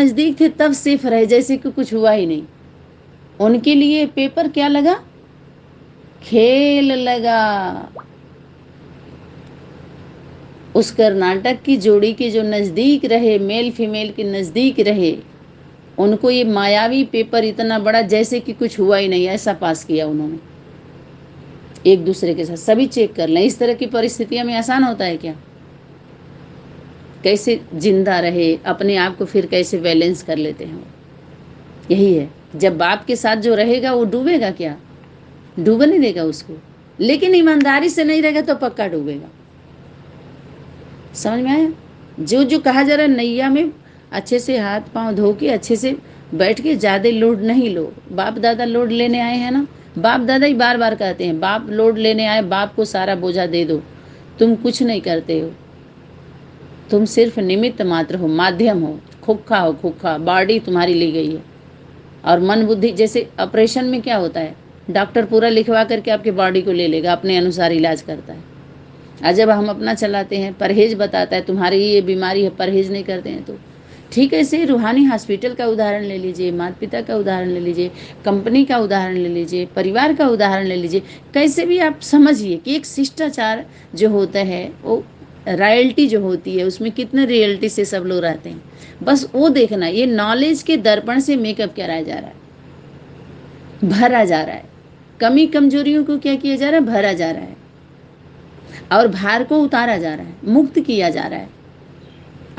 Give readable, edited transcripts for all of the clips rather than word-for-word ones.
नजदीक थे तब सेफ रहे, जैसे कि कुछ हुआ ही नहीं। उनके लिए पेपर क्या लगा? खेल लगा। उस कर्नाटक की जोड़ी के जो नजदीक रहे, मेल फीमेल के नजदीक रहे, उनको ये मायावी पेपर इतना बड़ा जैसे कि कुछ हुआ ही नहीं, ऐसा पास किया उन्होंने एक दूसरे के साथ। सभी चेक कर लें, इस तरह की परिस्थितियों में आसान होता है क्या? कैसे जिंदा रहे, अपने आप को फिर कैसे बैलेंस कर लेते हैं। यही है, जब बाप के साथ जो रहेगा वो डूबेगा क्या? डूबने देगा उसको, लेकिन ईमानदारी से नहीं रहेगा तो पक्का डूबेगा। समझ में आया? जो जो कहा जा रहा है, नैया में अच्छे से हाथ पांव धो के अच्छे से बैठ के, ज्यादा लोड नहीं लो। बाप दादा लोड लेने आए हैं ना, बाप दादा ही बार बार कहते हैं, बाप लोड लेने आए, बाप को सारा बोझा दे दो। तुम कुछ नहीं करते हो, तुम सिर्फ निमित्त मात्र हो, माध्यम हो, खोखा हो, खोखा। बॉडी तुम्हारी ली गई है, और मन बुद्धि, जैसे ऑपरेशन में क्या होता है, डॉक्टर पूरा लिखवा करके आपके बॉडी को ले लेगा, अपने अनुसार इलाज करता है। और जब हम अपना चलाते हैं, परहेज बताता है तुम्हारी ये बीमारी है, परहेज नहीं करते हैं तो ठीक है। ऐसे रूहानी हॉस्पिटल का उदाहरण ले लीजिए, माता पिता का उदाहरण ले लीजिए, कंपनी का उदाहरण ले लीजिए, परिवार का उदाहरण ले लीजिए। कैसे भी आप समझिए कि एक शिष्टाचार जो होता है, वो रॉयल्टी जो होती है, उसमें कितने रियलिटी से सब लोग रहते हैं, बस वो देखना। ये नॉलेज के दर्पण से मेकअप कराया जा रहा है, भरा जा रहा है। कमी कमजोरियों को क्या किया जा रहा है? भरा जा रहा है, और भार को उतारा जा रहा है, मुक्त किया जा रहा है।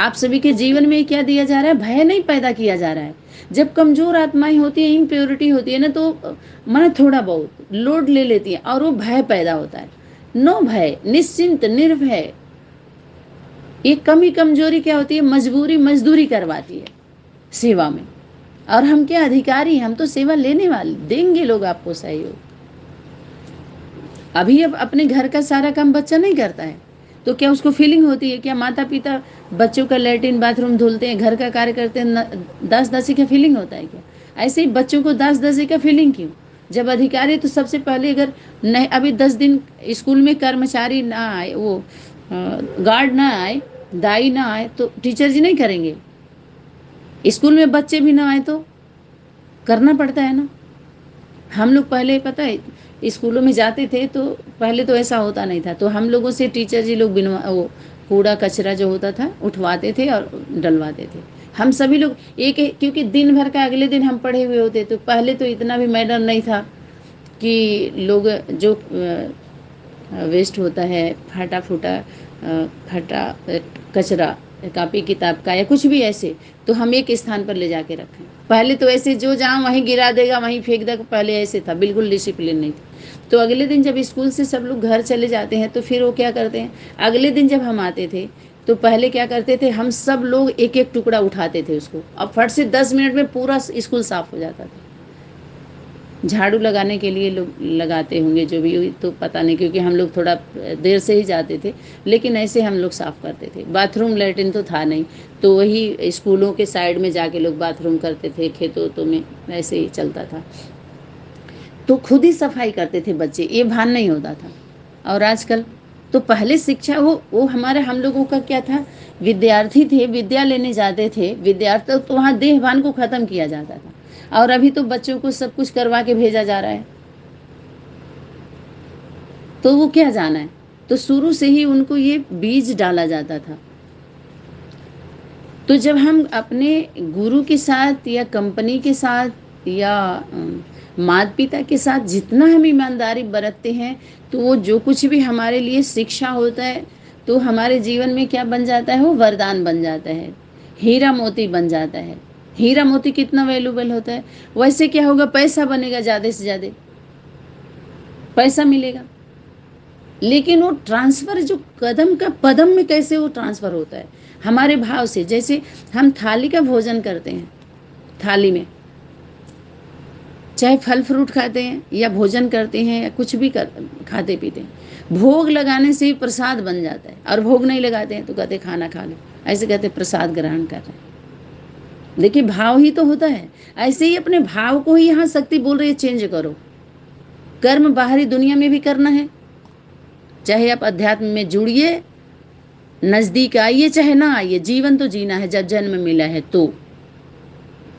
आप सभी के जीवन में क्या दिया जा रहा है? भय नहीं पैदा किया जा रहा है। जब कमजोर आत्माएं होती है, इम्प्योरिटी होती है ना, तो मन थोड़ा बहुत लोड ले लेती है और वो भय पैदा होता है। नो भय, निश्चिंत, निर्भय। ये कमी कमजोरी क्या होती है? मजबूरी मजदूरी करवाती है सेवा में। और हम क्या अधिकारी? हम तो सेवा लेने वाले, देंगे लोग आपको सहयोग। अभी अब अपने घर का सारा काम बच्चा नहीं करता है, तो क्या उसको फीलिंग होती है? क्या माता पिता बच्चों का लैट्रिन बाथरूम धुलते हैं, घर का कार्य करते हैं, दास दासी का फीलिंग होता है क्या? ऐसे ही बच्चों को दास दासी का फीलिंग क्यों? जब अधिकारी, तो सबसे पहले अगर नहीं, अभी 10 दिन स्कूल में कर्मचारी ना आए, वो गार्ड ना आए, दाई ना आए, तो टीचर जी नहीं करेंगे। स्कूल में बच्चे भी ना आए तो करना पड़ता है ना। हम लोग पहले पता है स्कूलों में जाते थे, तो पहले तो ऐसा होता नहीं था, तो हम लोगों से टीचर जी लोग बिनवा वो कूड़ा कचरा जो होता था उठवाते थे और डलवाते थे। हम सभी लोग क्योंकि दिन भर का अगले दिन हम पढ़े हुए होते, तो पहले तो इतना भी मैटर नहीं था कि लोग जो वेस्ट होता है, फटा फूटा फटा कचरा, कापी किताब का या कुछ भी ऐसे, तो हम एक स्थान पर ले जाके रखें। पहले तो ऐसे जो जहाँ वहीं गिरा देगा वहीं फेंक देगा, पहले ऐसे था, बिल्कुल डिसिप्लिन नहीं था। तो अगले दिन जब स्कूल से सब लोग घर चले जाते हैं, तो फिर वो क्या करते हैं, अगले दिन जब हम आते थे तो पहले क्या करते थे, हम सब लोग एक एक टुकड़ा उठाते थे उसको, अब फट से 10 मिनट में पूरा स्कूल साफ हो जाता था। झाड़ू लगाने के लिए लोग लगाते होंगे जो भी, तो पता नहीं, क्योंकि हम लोग थोड़ा देर से ही जाते थे, लेकिन ऐसे हम लोग साफ़ करते थे। बाथरूम लैट्रिन तो था नहीं, तो वही स्कूलों के साइड में जाके लोग बाथरूम करते थे, खेतों तो में ऐसे ही चलता था। तो खुद ही सफाई करते थे बच्चे, ये भान नहीं होता था। और आजकल तो पहले शिक्षा वो हमारे हम लोगों का क्या था, विद्यार्थी थे, विद्या लेने जाते थे, विद्यार्थी तो वहाँ देहभान को ख़त्म किया जाता था। और अभी तो बच्चों को सब कुछ करवा के भेजा जा रहा है, तो वो क्या जाना है? तो शुरू से ही उनको ये बीज डाला जाता था। तो जब हम अपने गुरु के साथ या कंपनी के साथ या माता पिता के साथ जितना हम ईमानदारी बरतते हैं, तो वो जो कुछ भी हमारे लिए शिक्षा होता है, तो हमारे जीवन में क्या बन जाता है? वो वरदान बन जाता है, हीरा मोती बन जाता है। हीरा मोती कितना वैल्यूबल होता है। वैसे क्या होगा? पैसा बनेगा, ज़्यादा से ज़्यादा पैसा मिलेगा, लेकिन वो ट्रांसफ़र जो कदम का पदम में कैसे वो ट्रांसफ़र होता है? हमारे भाव से। जैसे हम थाली का भोजन करते हैं, थाली में चाहे फल फ्रूट खाते हैं या भोजन करते हैं या कुछ भी खाते पीते हैं, भोग लगाने से ही प्रसाद बन जाता है। और भोग नहीं लगाते हैं तो कहते खाना खा लो, ऐसे कहते प्रसाद ग्रहण कर रहे हैं। देखिए, भाव ही तो होता है। ऐसे ही अपने भाव को ही यहाँ शक्ति बोल रही है, चेंज करो। कर्म बाहरी दुनिया में भी करना है, चाहे आप अध्यात्म में जुड़िए, नज़दीक आइए चाहे ना आइए, जीवन तो जीना है जब जन्म मिला है। तो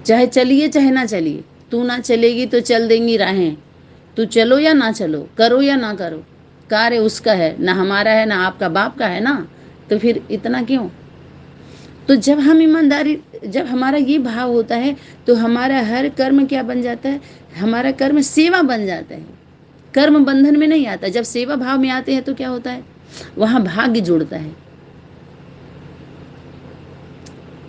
चाहे चलिए चाहे ना चलिए, तू ना चलेगी तो चल देंगी राहें, तू चलो या ना चलो, करो या ना करो, कार्य उसका है, ना हमारा है, ना आपका बाप का है ना, तो फिर इतना क्यों। तो जब हम ईमानदारी, जब हमारा ये भाव होता है तो हमारा हर कर्म क्या बन जाता है, हमारा कर्म सेवा बन जाता है, कर्म बंधन में नहीं आता। जब सेवा भाव में आते हैं तो क्या होता है, वहां भाग्य जुड़ता है।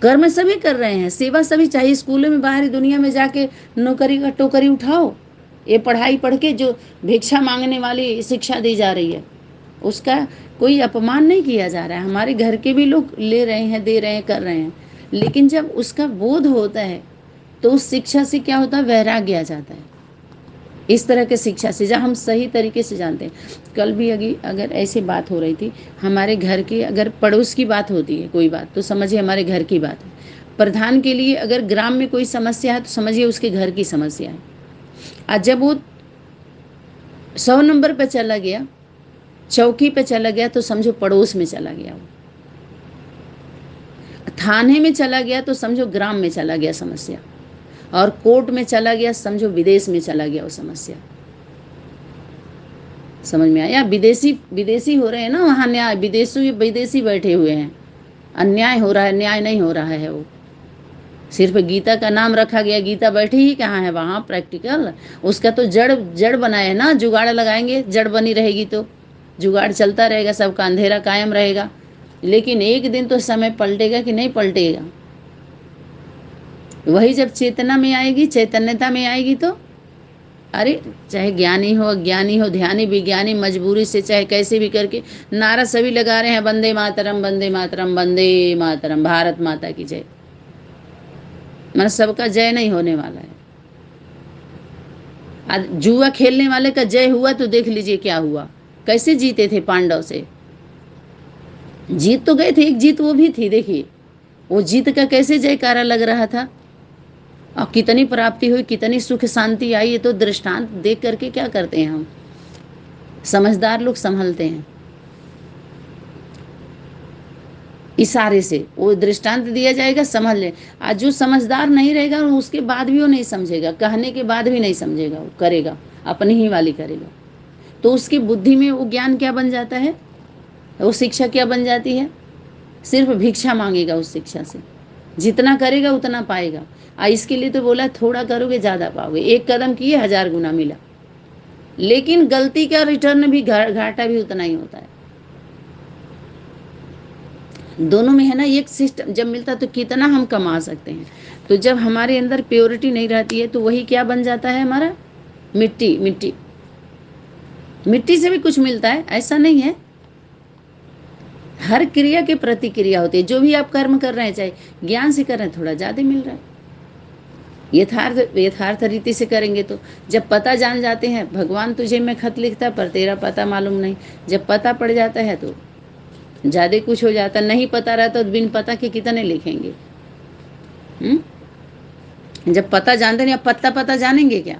कर्म सभी कर रहे हैं, सेवा सभी, चाहे स्कूलों में बाहरी दुनिया में जाके नौकरी का टोकरी उठाओ, ये पढ़ाई पढ़ के जो भिक्षा मांगने वाली शिक्षा दी जा रही है उसका कोई अपमान नहीं किया जा रहा है, हमारे घर के भी लोग ले रहे हैं, दे रहे हैं, कर रहे हैं। लेकिन जब उसका बोध होता है तो उस शिक्षा से क्या होता है, वैराग्य आ जाता है। इस तरह के शिक्षा से जब हम सही तरीके से जानते हैं, कल भी अगर ऐसी बात हो रही थी, हमारे घर की अगर पड़ोस की बात होती है कोई बात, तो समझिए हमारे घर की बात है। प्रधान के लिए अगर ग्राम में कोई समस्या है तो समझिए उसके घर की समस्या है। आज जब वो 100 नंबर पे चला गया, चौकी पे चला गया, तो समझो पड़ोस में चला गया, वो थाने में चला गया तो समझो ग्राम में चला गया समस्या, और कोर्ट में चला गया समझो विदेश में चला गया वो समस्या। समझ में आया, विदेशी विदेशी हो रहे हैं ना वहाँ, न्याय विदेशी विदेशी बैठे हुए हैं, अन्याय हो रहा है, न्याय नहीं हो रहा है। वो सिर्फ गीता का नाम रखा गया, गीता बैठी ही कहाँ है वहाँ प्रैक्टिकल, उसका तो जड़ जड़ बनाए ना, जुगाड़ लगाएंगे, जड़ बनी रहेगी तो जुगाड़ चलता रहेगा, सबका अंधेरा कायम रहेगा। लेकिन एक दिन तो समय पलटेगा कि नहीं पलटेगा, वही जब चेतना में आएगी, चैतन्यता में आएगी तो अरे चाहे ज्ञानी हो अज्ञानी हो, ध्यानी विज्ञानी, मजबूरी से चाहे कैसे भी करके नारा सभी लगा रहे हैं, वंदे मातरम वंदे मातरम वंदे मातरम, भारत माता की जय। मतलब सबका जय नहीं होने वाला है। आज जुआ खेलने वाले का जय हुआ तो देख लीजिए क्या हुआ, कैसे जीते थे पांडव से, जीत तो गए थे, एक जीत वो भी थी, देखिए वो जीत का कैसे जयकारा लग रहा था, और कितनी प्राप्ति हुई, कितनी सुख शांति आई। ये तो दृष्टांत देख करके क्या करते हैं हम, समझदार लोग संभलते हैं, इशारे से वो दृष्टांत दिया जाएगा, समझ ले। आज जो समझदार नहीं रहेगा उसके बाद भी वो नहीं समझेगा, कहने के बाद भी नहीं समझेगा, वो करेगा अपनी ही वाली करेगा, तो उसकी बुद्धि में वो ज्ञान क्या बन जाता है, वो शिक्षा क्या बन जाती है, सिर्फ भिक्षा मांगेगा उस शिक्षा से, जितना करेगा उतना पाएगा। इसके लिए तो बोला थोड़ा करोगे ज्यादा पाओगे, एक कदम किए 1000 गुना मिला, लेकिन गलती का रिटर्न भी घाटा भी उतना ही होता है। दोनों में है ना, एक सिस्टम जब मिलता तो कितना हम कमा सकते हैं। तो जब हमारे अंदर प्योरिटी नहीं रहती है तो वही क्या बन जाता है हमारा, मिट्टी। मिट्टी मिट्टी से भी कुछ मिलता है ऐसा नहीं है, हर क्रिया के प्रतिक्रिया होती है। जो भी आप कर्म कर रहे हैं, चाहे ज्ञान से कर रहे हैं, थोड़ा ज्यादा मिल रहा है, यथार्थ रीति से करेंगे तो। जब पता जान जाते हैं, भगवान तुझे मैं खत लिखता पर तेरा पता मालूम नहीं, जब पता पड़ जाता है तो ज्यादा कुछ हो जाता, नहीं पता रहता तो बिन पता के कितने लिखेंगे। जब पता जानते नहीं, अब पता जानेंगे क्या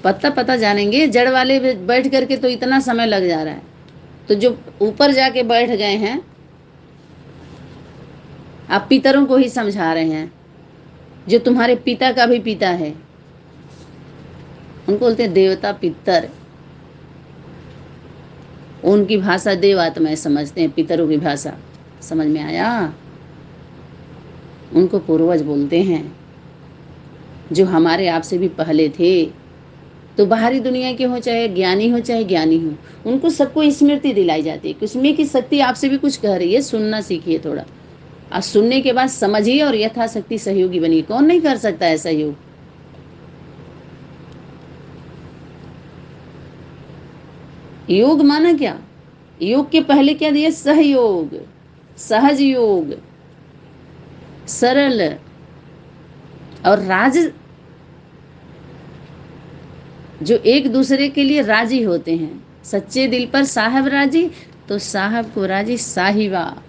पता जानेंगे, जड़ वाले बैठ करके तो इतना समय लग जा रहा है, तो जो ऊपर जाके बैठ गए हैं, आप पितरों को ही समझा रहे हैं, जो तुम्हारे पिता का भी पिता है, उनको बोलते हैं देवता पितर, उनकी भाषा देव आत्माएं समझते हैं, पितरों की भाषा। समझ में आया, उनको पूर्वज बोलते हैं, जो हमारे आप से भी पहले थे। तो बाहरी दुनिया के हो, चाहे ज्ञानी हो चाहे ज्ञानी हो, उनको सबको स्मृति दिलाई जाती है, उसमें की शक्ति आपसे भी कुछ कह रही है, सुनना सीखिए थोड़ा, और सुनने के बाद समझिए और यथाशक्ति सहयोगी बनिए। कौन नहीं कर सकता है सहयोग, योग माना क्या, योग के पहले क्या दिया, सहयोग, सहज योग, सरल और राज, जो एक दूसरे के लिए राजी होते हैं। सच्चे दिल पर साहब राजी, तो साहब को राजी साहिबा,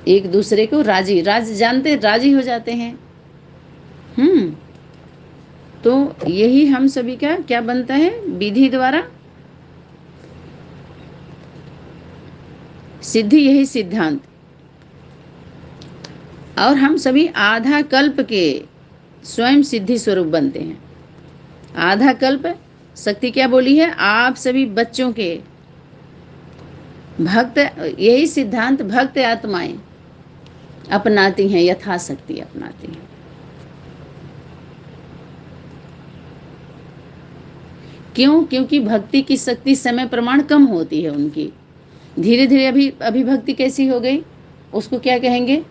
एक दूसरे को राजी, राज जानते राजी हो जाते हैं। तो यही हम सभी का क्या बनता है, विधि द्वारा सिद्धि, यही सिद्धांत। और हम सभी आधा कल्प के स्वयं सिद्धि स्वरूप बनते हैं। आधा कल्प शक्ति क्या बोली है? आप सभी बच्चों के भक्त, यही सिद्धांत भक्त आत्माएं अपनाती हैं, यथाशक्ति अपनाती हैं। क्यों? क्योंकि भक्ति की शक्ति समय प्रमाण कम होती है उनकी। धीरे धीरे अभी भक्ति कैसी हो गई, उसको क्या कहेंगे?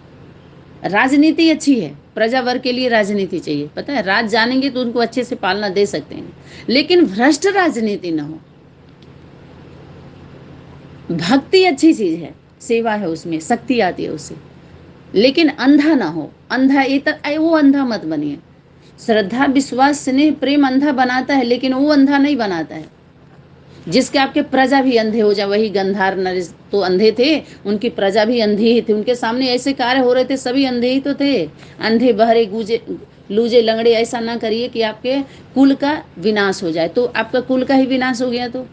राजनीति अच्छी है, प्रजा वर्ग के लिए राजनीति चाहिए, पता है, राज जानेंगे तो उनको अच्छे से पालना दे सकते हैं, लेकिन भ्रष्ट राजनीति ना हो। भक्ति अच्छी चीज है, सेवा है, उसमें शक्ति आती है उससे, लेकिन अंधा ना हो। अंधा वो अंधा मत बनिए। श्रद्धा विश्वास स्नेह प्रेम अंधा बनाता है, लेकिन वो अंधा नहीं बनाता है जिसके आपके प्रजा भी अंधे हो जाए। वही गंधार नरेश तो अंधे थे, उनकी प्रजा भी अंधी ही थी, उनके सामने ऐसे कार्य हो रहे थे, सभी अंधे ही तो थे। अंधे बहरे गूजे लूजे लंगड़े, ऐसा ना करिए कि आपके कुल का विनाश हो जाए, तो आपका कुल का ही विनाश हो गया। तो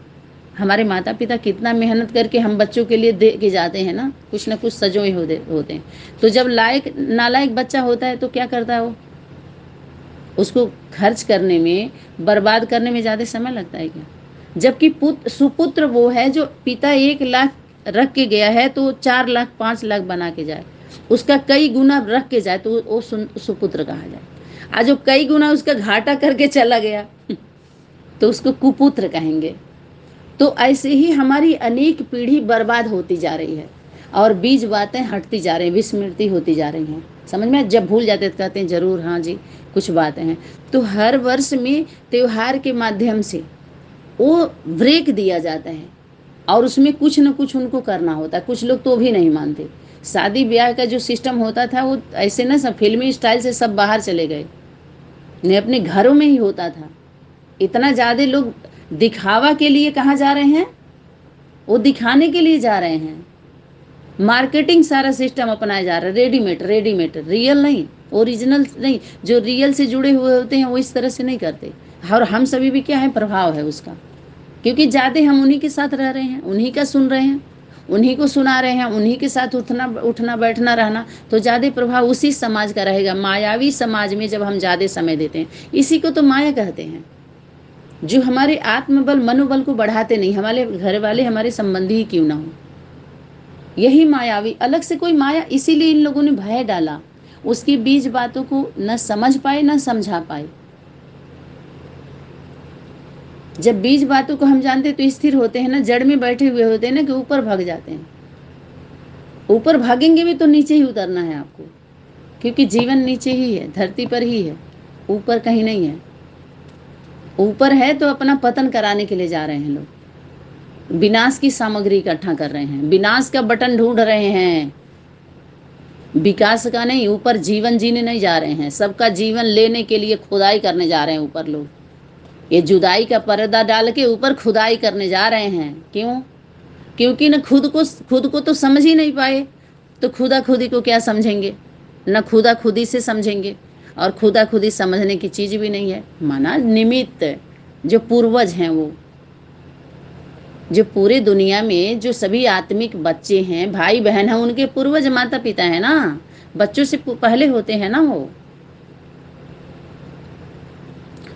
हमारे माता पिता कितना मेहनत करके हम बच्चों के लिए दे के जाते हैं ना, कुछ ना कुछ सजोए होते हैं। तो जब नालायक बच्चा होता है तो क्या करता है वो? उसको खर्च करने में, बर्बाद करने में ज़्यादा समय लगता है क्या? जबकि सुपुत्र वो है जो पिता 1 लाख रख के गया है तो 4 लाख 5 लाख बना के जाए, उसका कई गुना रख के जाए, तो वो सुपुत्र कहा जाए। आज जो कई गुना उसका घाटा करके चला गया तो उसको कुपुत्र कहेंगे। तो ऐसे ही हमारी अनेक पीढ़ी बर्बाद होती जा रही है और बीज बातें हटती जा रही हैं, विस्मृति होती जा रही हैं। समझ में? जब भूल जाते तो कहते हैं जरूर हाँ जी कुछ बातें हैं। तो हर वर्ष में त्योहार के माध्यम से वो ब्रेक दिया जाता है और उसमें कुछ न कुछ उनको करना होता है। कुछ लोग तो भी नहीं मानते। शादी ब्याह का जो सिस्टम होता था वो ऐसे ना सब फिल्मी स्टाइल से सब बाहर चले गए, नहीं अपने घरों में ही होता था। इतना ज़्यादा लोग दिखावा के लिए कहाँ जा रहे हैं? वो दिखाने के लिए जा रहे हैं। मार्केटिंग सारा सिस्टम अपनाया जा रहा है, रेडीमेड, रियल नहीं, ओरिजिनल नहीं। जो रियल से जुड़े हुए होते हैं वो इस तरह से नहीं करते। और हम सभी भी क्या है, प्रभाव है उसका, क्योंकि ज़्यादा हम उन्हीं के साथ रह रहे हैं, उन्हीं का सुन रहे हैं, उन्हीं को सुना रहे हैं, उन्हीं के साथ उठना बैठना रहना, तो ज़्यादा प्रभाव उसी समाज का रहेगा। मायावी समाज में जब हम ज़्यादा समय देते हैं, इसी को तो माया कहते हैं, जो हमारे आत्मबल मनोबल को बढ़ाते नहीं। हमारे घर वाले हमारे संबंधी ही क्यों ना हो, यही मायावी, अलग से कोई माया। इसीलिए इन लोगों ने भय डाला, उसकी बीज बातों को न समझ पाए न समझा पाए। जब बीज बातों को हम जानते तो स्थिर होते हैं ना, जड़ में बैठे हुए होते हैं ना, कि ऊपर भाग जाते हैं। ऊपर भागेंगे भी तो नीचे ही उतरना है आपको, क्योंकि जीवन नीचे ही है, धरती पर ही है, ऊपर कहीं नहीं है। ऊपर है तो अपना पतन कराने के लिए जा रहे हैं लोग, विनाश की सामग्री इकट्ठा कर रहे हैं, विनाश का बटन ढूंढ रहे हैं, विकास का नहीं। ऊपर जीवन जीने नहीं जा रहे हैं, सबका जीवन लेने के लिए खुदाई करने जा रहे हैं ऊपर लोग। ये जुदाई का पर्दा डाल के ऊपर खुदाई करने जा रहे हैं। क्यों? क्योंकि न खुद को तो समझ ही नहीं पाए, तो खुदा खुदी को क्या समझेंगे? न खुदा खुदी से समझेंगे, और खुदा खुदी समझने की चीज़ भी नहीं है। माना निमित्त, जो पूर्वज हैं, वो जो पूरे दुनिया में जो सभी आत्मिक बच्चे हैं, भाई बहन हैं, उनके पूर्वज माता पिता हैं ना, बच्चों से पहले होते हैं ना वो।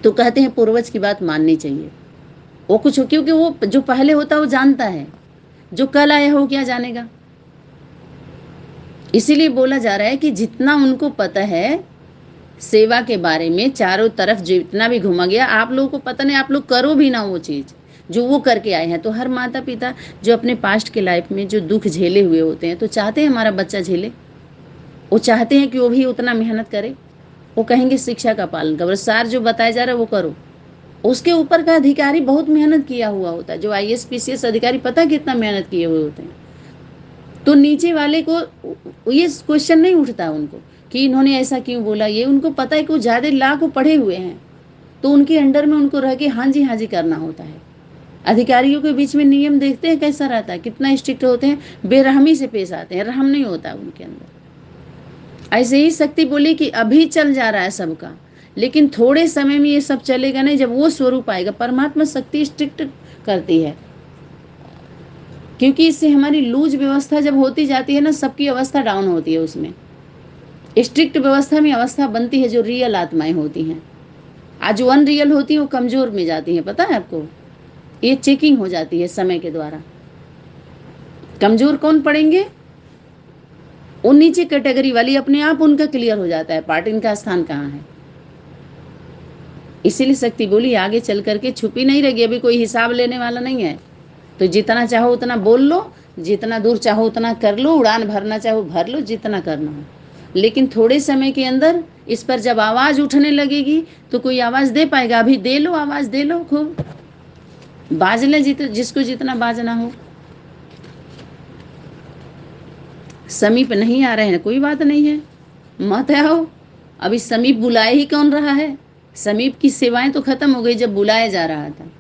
तो कहते हैं पूर्वज की बात माननी चाहिए। वो कुछ, क्योंकि वो जो पहले होता है वो जानता है, जो कल आया हो क्या जानेगा। इसीलिए बोला जा रहा है कि जितना उनको पता है सेवा के बारे में, चारों तरफ जितना भी घुमा गया, आप लोगों को पता नहीं, आप लोग करो भी ना वो चीज़ जो वो करके आए हैं। तो हर माता पिता जो अपने पास्ट के लाइफ में जो दुख झेले हुए होते हैं, तो चाहते हैं हमारा बच्चा झेले, वो चाहते हैं कि वो भी उतना मेहनत करे। वो कहेंगे शिक्षा का पालन करो, सार जो बताया जा रहा है वो करो। उसके ऊपर का अधिकारी बहुत मेहनत किया हुआ होता है, जो IAS PCS अधिकारी पता कितना मेहनत किए हुए होते हैं। तो नीचे वाले को ये क्वेश्चन नहीं उठता उनको कि इन्होंने ऐसा क्यों बोला। ये उनको पता है कि वो ज़्यादा ला को पढ़े हुए हैं, तो उनके अंडर में उनको रह के हाँ जी करना होता है। अधिकारियों के बीच में नियम देखते हैं कैसा रहता है, कितना स्ट्रिक्ट होते हैं, बेरहमी से पेश आते हैं, रहम नहीं होता उनके अंदर। ऐसे ही शक्ति बोली कि अभी चल जा रहा है सबका, लेकिन थोड़े समय में ये सब चलेगा नहीं, जब वो स्वरूप आएगा। परमात्मा शक्ति स्ट्रिक्ट करती है, क्योंकि इससे हमारी लूज व्यवस्था जब होती जाती है ना, सबकी अवस्था डाउन होती है उसमें। स्ट्रिक्ट व्यवस्था में अवस्था बनती है जो रियल आत्माएं होती हैं। आज जो अनरियल होती हैं वो कमजोर में जाती हैं, पता है आपको, ये चेकिंग हो जाती है समय के द्वारा। कमजोर कौन पड़ेंगे? वो नीचे कैटेगरी वाली, अपने आप उनका क्लियर हो जाता है पार्ट, इनका स्थान कहाँ है। इसीलिए शक्ति बोली आगे चल करके छुपी नहीं रहेगी, अभी कोई हिसाब लेने वाला नहीं है। तो जितना चाहो उतना बोल लो, जितना दूर चाहो उतना कर लो, उड़ान भरना चाहो भर लो, जितना करना हो। लेकिन थोड़े समय के अंदर इस पर जब आवाज उठने लगेगी तो कोई आवाज दे पाएगा? अभी दे लो, आवाज दे लो, खूब बाज ले, जिसको जितना बाजना हो। समीप नहीं आ रहे हैं, कोई बात नहीं है, मत आओ। अभी समीप बुलाए ही कौन रहा है? समीप की सेवाएं तो खत्म हो गई जब बुलाया जा रहा था।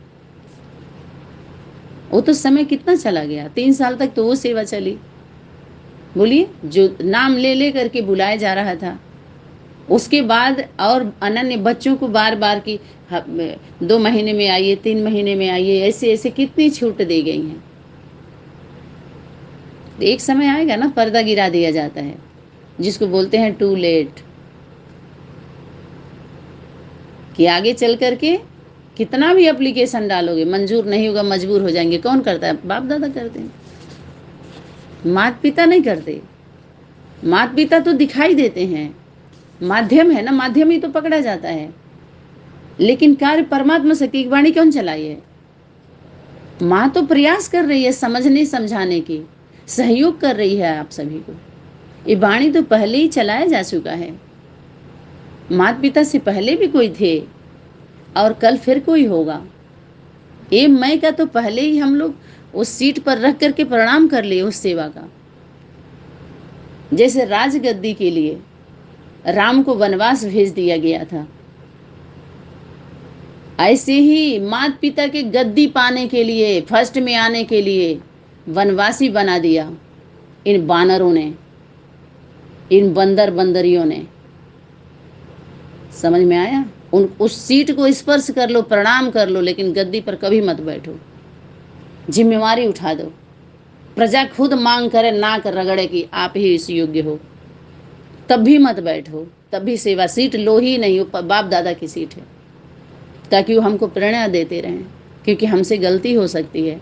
वो तो समय कितना चला गया, 3 साल तक तो वो सेवा चली। बोलिए, जो नाम ले ले करके बुलाया जा रहा था। उसके बाद और अनन्य बच्चों को बार बार की 2 महीने में आइए, 3 महीने में आइए, ऐसे ऐसे कितनी छूट दी गई हैं। एक समय आएगा ना, पर्दा गिरा दिया जाता है, जिसको बोलते हैं टू लेट, कि आगे चल करके कितना भी एप्लीकेशन डालोगे मंजूर नहीं होगा, मजबूर हो जाएंगे। कौन करता है? बाप दादा करते हैं, माता पिता नहीं करते। माता पिता तो दिखाई देते हैं, माध्यम है ना, माध्यम ही तो पकड़ा जाता है। लेकिन कार्य परमात्मा शक्ति की वाणी कौन चलाई है? माँ तो प्रयास कर रही है समझने समझाने की, सहयोग कर रही है आप सभी को। ये वाणी तो पहले ही चलाया जा चुका है। माता पिता से पहले भी कोई थे और कल फिर कोई होगा। ये मैं का तो पहले ही हम लोग उस सीट पर रख करके प्रणाम कर लिए उस सेवा का। जैसे राजगद्दी के लिए राम को वनवास भेज दिया गया था, ऐसे ही माता पिता के गद्दी पाने के लिए, फर्स्ट में आने के लिए वनवासी बना दिया इन बानरों ने, इन बंदर बंदरियों ने। समझ में आया? उस सीट को स्पर्श कर लो, प्रणाम कर लो, लेकिन गद्दी पर कभी मत बैठो। जिम्मेवारी उठा दो। प्रजा खुद मांग करे, नाक रगड़े कि आप ही इस योग्य हो, तब भी मत बैठो, तब भी सेवा। सीट लो ही नहीं, वो बाप दादा की सीट है, ताकि वो हमको प्रेरणा देते रहें, क्योंकि हमसे गलती हो सकती है,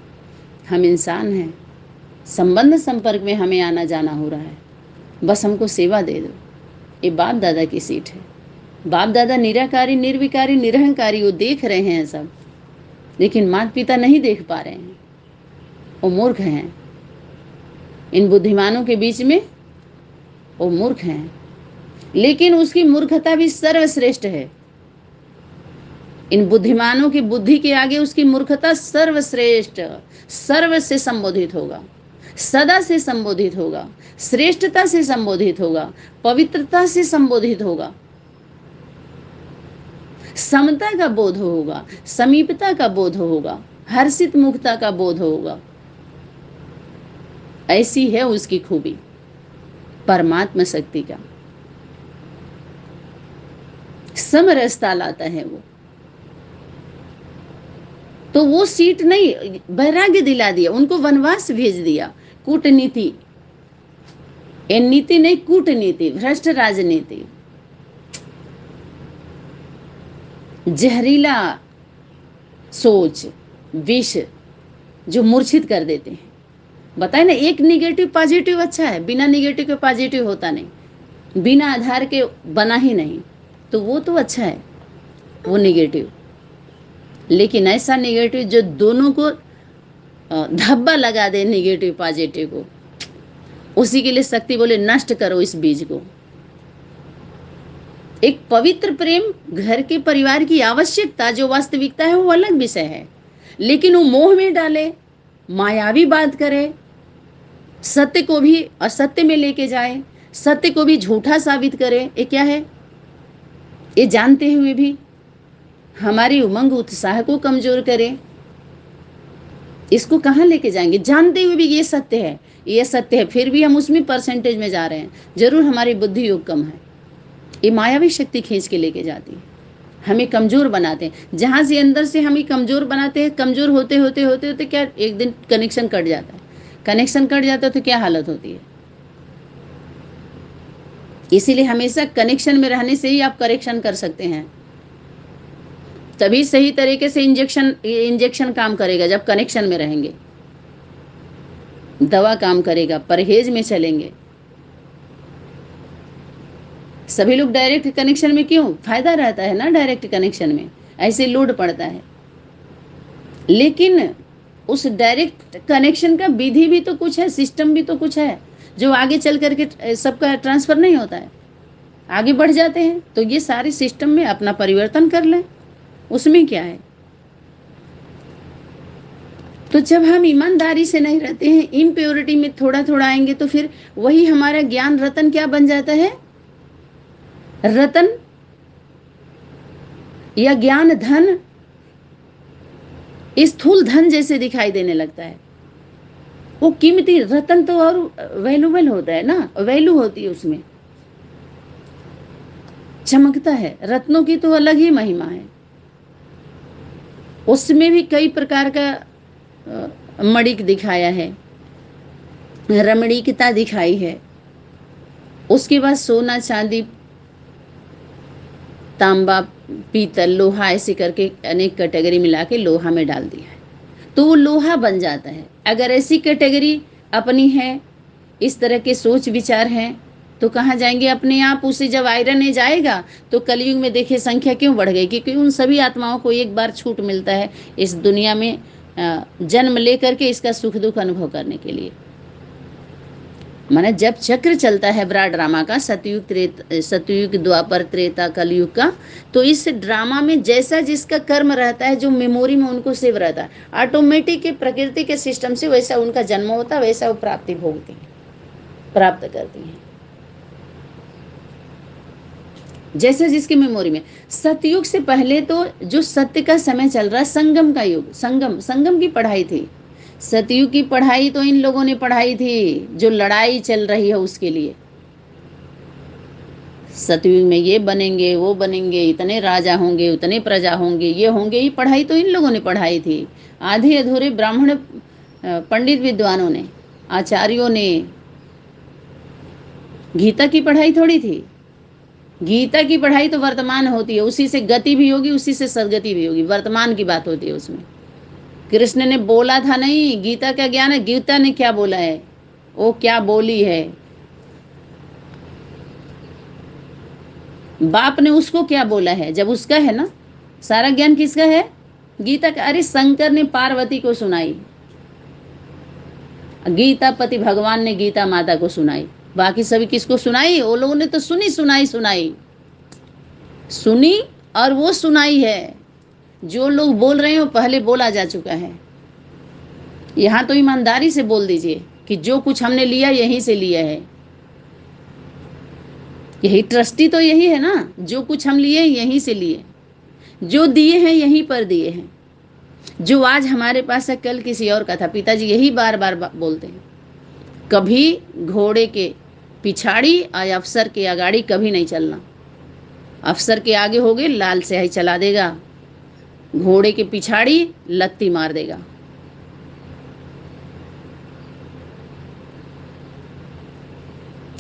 हम इंसान हैं, संबंध संपर्क में हमें आना जाना हो रहा है, बस हमको सेवा दे दो। ये बाप दादा की सीट है। बाप दादा निराकारी, निर्विकारी, निरहंकारी, वो देख रहे हैं सब, लेकिन माता पिता नहीं देख पा रहे हैं, वो मूर्ख हैं। इन बुद्धिमानों के बीच में वो मूर्ख हैं, लेकिन उसकी मूर्खता भी सर्वश्रेष्ठ है। इन बुद्धिमानों की बुद्धि के आगे उसकी मूर्खता सर्वश्रेष्ठ, सर्व से संबोधित होगा, सदा से संबोधित होगा, श्रेष्ठता से संबोधित होगा, पवित्रता से संबोधित होगा, समता का बोध होगा, समीपता का बोध होगा, हर्षित मुक्ता का बोध होगा। ऐसी है उसकी खूबी परमात्मा शक्ति का। समरसता लाता है वो। तो वो सीट नहीं, वैराग्य दिला दिया, उनको वनवास भेज दिया। कूटनीति, ये नीति नहीं, कूटनीति, भ्रष्ट राजनीति, जहरीला सोच, विष जो मूर्छित कर देते हैं। बताए ना, एक निगेटिव पॉजिटिव अच्छा है, बिना निगेटिव के पॉजिटिव होता नहीं, बिना आधार के बना ही नहीं, तो वो तो अच्छा है वो निगेटिव। लेकिन ऐसा निगेटिव जो दोनों को धब्बा लगा दे, निगेटिव पॉजिटिव को, उसी के लिए शक्ति बोले नष्ट करो इस बीज को। एक पवित्र प्रेम, घर के परिवार की आवश्यकता जो वास्तविकता है वो अलग विषय है, लेकिन वो मोह में डाले, मायावी बात करे, सत्य को भी असत्य में लेके जाए, सत्य को भी झूठा साबित करे, ये क्या है? ये जानते हुए भी हमारी उमंग उत्साह को कमजोर करे, इसको कहाँ लेके जाएंगे? जानते हुए भी ये सत्य है, ये सत्य है, फिर भी हम उसमें परसेंटेज में जा रहे हैं। जरूर हमारी बुद्धि योग कम है। ये मायावी शक्ति खींच के लेके जाती है, हमें कमजोर बनाते हैं। जहाँ से अंदर से हमें कमजोर बनाते हैं, कमजोर होते होते होते होते क्या एक दिन कनेक्शन कट जाता है। कनेक्शन कट जाता है तो क्या हालत होती है? इसीलिए हमेशा कनेक्शन में रहने से ही आप करेक्शन कर सकते हैं, तभी सही तरीके से इंजेक्शन काम करेगा। जब कनेक्शन में रहेंगे, दवा काम करेगा, परहेज में चलेंगे। सभी लोग डायरेक्ट कनेक्शन में क्यों? फायदा रहता है ना डायरेक्ट कनेक्शन में, ऐसे लोड पड़ता है। लेकिन उस डायरेक्ट कनेक्शन का विधि भी तो कुछ है, सिस्टम भी तो कुछ है, जो आगे चल करके सबका ट्रांसफर नहीं होता है, आगे बढ़ जाते हैं। तो ये सारे सिस्टम में अपना परिवर्तन कर लें, उसमें क्या है। तो जब हम ईमानदारी से नहीं रहते हैं, इम्प्योरिटी में थोड़ा थोड़ा आएंगे, तो फिर वही हमारा ज्ञान रतन क्या बन जाता है? रतन या ज्ञान धन, स्थूल धन जैसे दिखाई देने लगता है। वो कीमती रतन तो और वैल्यूबल होता है ना, वैल्यू होती है उसमें, चमकता है। रत्नों की तो अलग ही महिमा है, उसमें भी कई प्रकार का मणिक दिखाया है, रमणीकता दिखाई है। उसके बाद सोना, चांदी, तांबा, पीतल, लोहा, ऐसे करके अनेक कैटेगरी मिला के लोहा में डाल दिया है, तो वो लोहा बन जाता है। अगर ऐसी कैटेगरी अपनी है, इस तरह के सोच विचार हैं, तो कहाँ जाएंगे? अपने आप उसे जब आयरन एज आएगा, तो कलयुग में देखिए संख्या क्यों बढ़ गई? क्योंकि उन सभी आत्माओं को एक बार छूट मिलता है इस दुनिया में जन्म लेकर के इसका सुख दुख अनुभव करने के लिए। माने जब चक्र चलता है बड़ा ड्रामा का, सतयुग, द्वापर, त्रेता, कलयुग का, तो इस ड्रामा में जैसा जिसका कर्म रहता है, जो मेमोरी में उनको सेव रहता है, ऑटोमेटिक के प्रकृति के सिस्टम से वैसा उनका जन्म होता है, वैसा वो प्राप्ति भोगती है, प्राप्त करती हैं, जैसे जिसकी मेमोरी में। सतयुग से पहले तो जो सत्य का समय चल रहा है, संगम का युग, संगम की पढ़ाई थी। सतयुग की पढ़ाई तो इन लोगों ने पढ़ाई थी, जो लड़ाई चल रही है उसके लिए। सतयुग में ये बनेंगे, वो बनेंगे, इतने राजा होंगे, उतने प्रजा होंगे, ये होंगे, ये पढ़ाई तो इन लोगों ने पढ़ाई थी। आधे अधूरे ब्राह्मण पंडित विद्वानों ने, आचार्यों ने। गीता की पढ़ाई थोड़ी थी। गीता की पढ़ाई तो वर्तमान होती है, उसी से गति भी होगी, उसी से सदगति भी होगी, वर्तमान की बात होती है उसमें। कृष्ण ने बोला था नहीं, गीता का ज्ञान है, गीता ने क्या बोला है, वो क्या बोली है, बाप ने उसको क्या बोला है, जब उसका है ना सारा ज्ञान, किसका है? गीता का। अरे शंकर ने पार्वती को सुनाई, गीता पति भगवान ने गीता माता को सुनाई, बाकी सभी किसको सुनाई? वो लोगों ने तो सुनी और वो सुनाई है। जो लोग बोल रहे हैं वो पहले बोला जा चुका है। यहाँ तो ईमानदारी से बोल दीजिए कि जो कुछ हमने लिया यहीं से लिया है। यही ट्रस्टी तो यही है ना, जो कुछ हम लिए यहीं से लिए, जो दिए हैं यहीं पर दिए हैं। जो आज हमारे पास है कल किसी और का था। पिताजी यही बार बार बोलते हैं, कभी घोड़े के पिछाड़ी और अफसर के आगाड़ी कभी नहीं चलना। अफसर के आगे होगे लाल स्याही चला देगा, घोड़े के पिछाड़ी लत्ती मार देगा।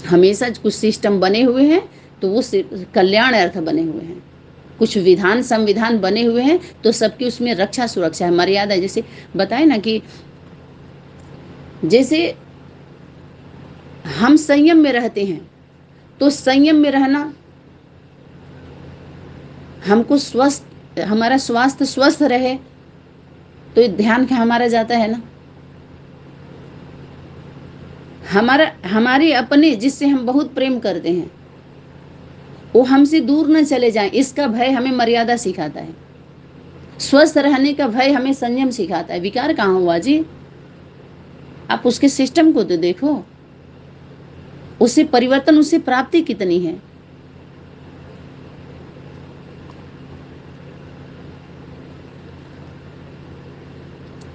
हमेशा कुछ सिस्टम बने हुए हैं तो वो कल्याण अर्थ बने हुए हैं, कुछ विधान संविधान बने हुए हैं तो सबकी उसमें रक्षा सुरक्षा है, मर्यादा। जैसे बताए ना कि जैसे हम संयम में रहते हैं, तो संयम में रहना हमको स्वस्थ, हमारा स्वास्थ्य स्वस्थ रहे, तो ये ध्यान हमारा जाता है ना। हमारे अपने जिससे हम बहुत प्रेम करते हैं वो हमसे दूर न चले जाएं, इसका भय हमें मर्यादा सिखाता है। स्वस्थ रहने का भय हमें संयम सिखाता है। विकार कहाँ हुआ जी? आप उसके सिस्टम को तो देखो, उससे परिवर्तन, उससे प्राप्ति कितनी है।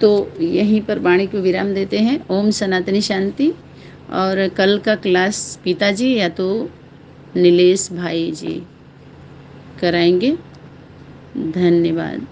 तो यहीं पर वाणी को विराम देते हैं। ओम सनातनी शांति। और कल का क्लास पिताजी या तो नीलेश भाई जी कराएंगे। धन्यवाद।